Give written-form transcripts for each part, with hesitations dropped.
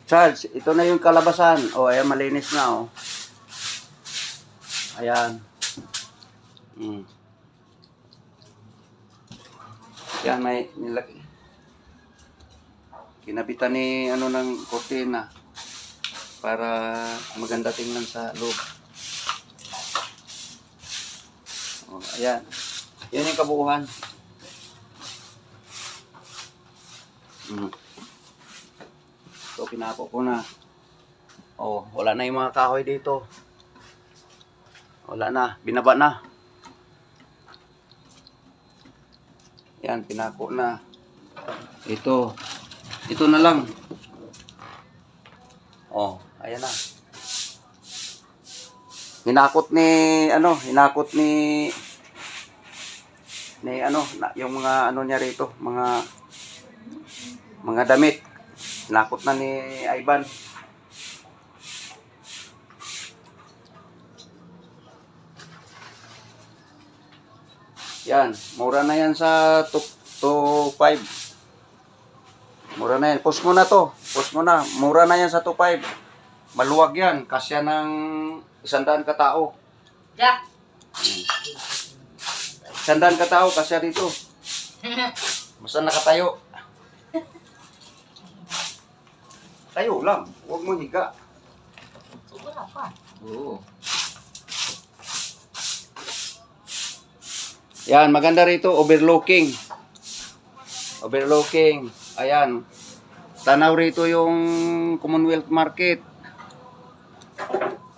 Charles, ito na yung kalabasan. O, ayan, malinis na, o. Ayan. Yan, may nilaki. Kinabitan ni, ano, ng kortina. Para maganda tingnan sa loob. O, ayan. Yan yung kabuuhan. So, pinapo ko na. Oh, wala na yung mga kahoy dito. Wala na. Binaba na. Yan, pinako na. Ito. Ito na lang. Oh, ayan na. Hinakot ni, hinakot ni yung mga niya rito, mga damit. Hinakot na ni Ivan. Yan, mura na yan sa 2.5. Mura na yan. Post mo na to. Post mo na. Mura na yan sa 2.5. Maluwag yan. Kasya ng 100 katao. Jack. 100 katao kasya dito. Basta nakatayo. Tayo lang. Huwag mo higa. Wala pa. Oo. Yan, maganda rito, overlooking. Overlooking. Ayan. Tanaw rito yung Commonwealth Market.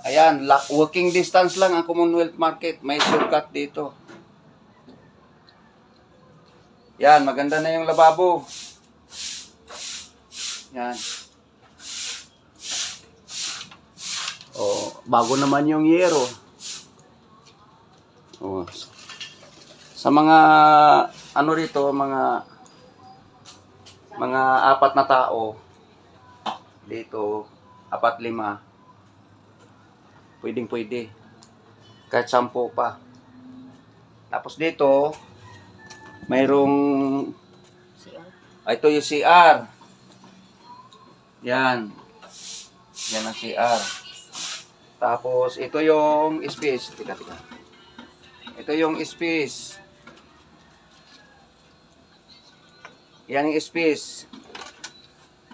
Ayan, walking distance lang ang Commonwealth Market. May shortcut dito. Yan, maganda na yung lababo. Yan. Oh, bago naman yung yero. Oh. Sa mga ano rito, mga 4 na tao dito, 4-5. Pwedeng-pwede. Kahit 10 pa. Tapos dito, mayroong ito yung CR. Yan. Yan ang CR. Tapos ito yung space. Tika. Ito yung space. Yan yung space.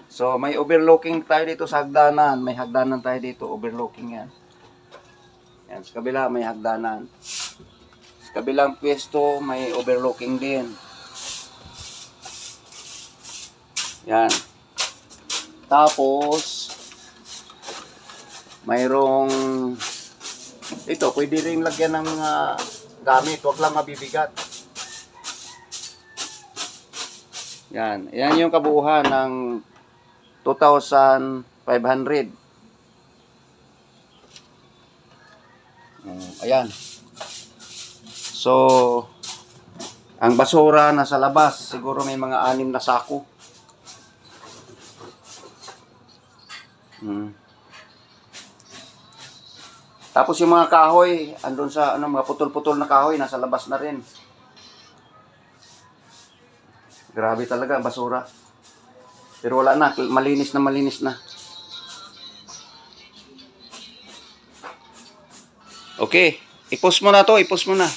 So may overlooking tayo dito sa hagdanan. May hagdanan tayo dito. Overlooking yan. Yan. Sa kabila may hagdanan. Sa kabilang pwesto may overlooking din. Yan. Tapos mayroong ito, pwede rin lagyan ng mga gamit, wag lang mabibigat. Yan, yan yung kabuuan ng 2,500. Ayan. So, ang basura nasa labas, siguro may mga 6 na sako. Tapos yung mga kahoy, andun sa mga putol-putol na kahoy, nasa labas na rin. Grabe talaga, basura. Pero wala na, malinis na. Okay, i-post mo na to, i-post mo na.